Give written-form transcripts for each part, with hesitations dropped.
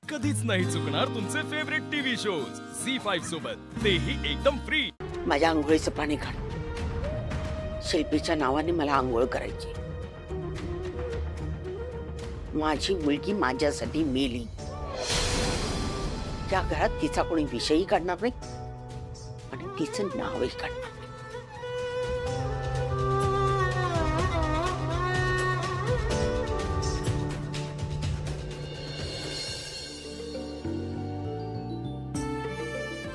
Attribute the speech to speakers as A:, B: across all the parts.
A: कधीच नाही चुकणार तुमचे फेवरेट टीव्ही शोज झी5 सोबत, तेही एकदम फ्री।
B: माझ्या आंघोळीचं पाणी काढ। शिल्पीच्या नावाने मला आंघोळ करायची। माझी मुलगी माझ्यासाठी मेली। या घरात तिचा कोणी विषयही काढणार नाही आणि तिचं नावही काढणार नाही।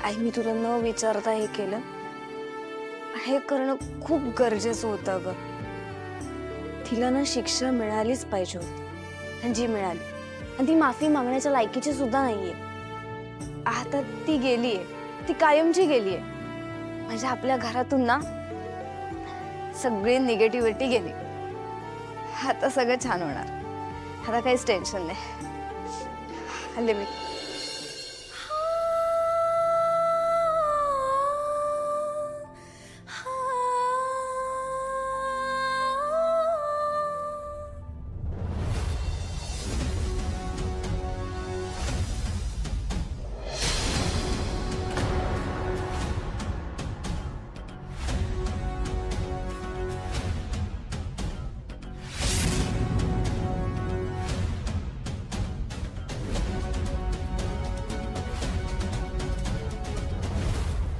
C: आई, मी तुला न विचारता हे केलं। हे करणं खूप गरजेचं होतं ग। तिला ना शिक्षा मिळालीच पाहिजे होती, आणि जी मिळाली, आणि ती माफी मागण्याच्या लायकीची सुद्धा नाहीये। आता ती गेलीये, ती कायमची गेलीये। म्हणजे आपल्या घरातून ना सगळी निगेटिव्हिटी गेली। आता सगळं छान होणार। आता काहीच टेन्शन नाही। हल्ले मी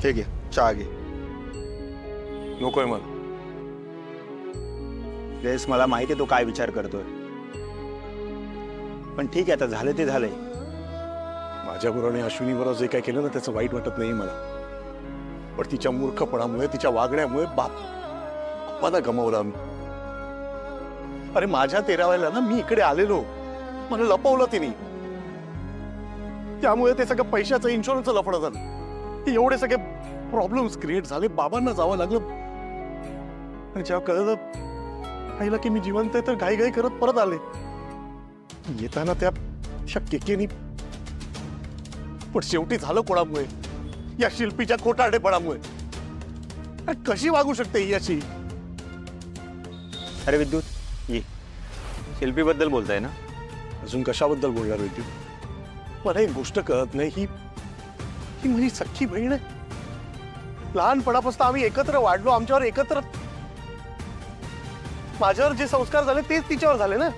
D: हे घे, चहा घे।
E: नकोय मला।
D: रेस, मला माहिती आहे तो काय विचार करतोय, पण ठीक आहे, आता झालं ते झालंय।
E: माझ्याबरोबर अश्विनीबरोबर जे काय केलं ना त्याचं वाईट वाटत नाही मला, पण तिच्या मूर्खपणामुळे, तिच्या वागण्यामुळे बापाला गमावलं आम्ही। अरे माझ्या 13व्याला ना मी इकडे आलेलो, मला लपवलं तिने, त्यामुळे ते सगळं पैशाचं, इन्शुरन्सचं लफडं झालं। एवढे सगळे प्रॉब्लेम्स क्रिएट झाले, बाबांना जावं लागलं। आणि जेव्हा कळलं आईला की मी जिवंत आहे, तर घाई घाई करत परत आले। येताना त्या केकेनी, पण शेवटी झालं कोणामुळे? या शिल्पीच्या खोटारडेपणामुळे। कशी वागू शकते ही अशी?
D: अरे विद्युत, ये। शिल्पीबद्दल बोलताय ना?
E: अजून कशाबद्दल बोलणार विद्युत? मला एक गोष्ट कळत नाही, ही माझी सख्खी बहीण आहे। लहानपणापासून आम्ही एकत्र वाढलो, आमच्यावर एकत्र, माझ्यावर जे संस्कार झाले तेच तिच्यावर झाले ना,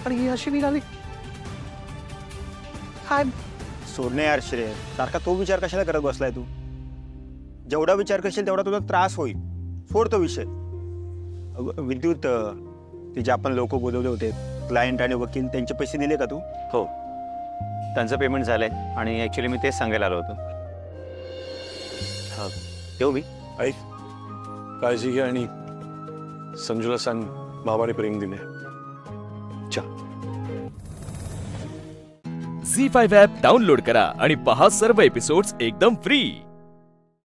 E: आणि ही अशी निघाली। काय
D: सोडणे यार श्रेय, सारखा तो विचार कशाला करत बसलाय तू? जेवढा विचार करशील तेवढा तुला त्रास होईल। सोड तो विषय। विद्युत, ते जे आपण लोक बोलवले होते, क्लायंट आणि वकील, त्यांचे पैसे दिले का तू?
F: हो, त्यांचं पेमेंट झालंय, आणि ऍक्च्युअली मी तेच सांगायला आलो होतो। येऊ मी?
E: ऐक, काळजी घे आणि संजूला सांग बाबाने प्रेम दिले।
A: झी5 ॲप डाउनलोड करा आणि पहा सर्व एपिसोड्स एकदम फ्री।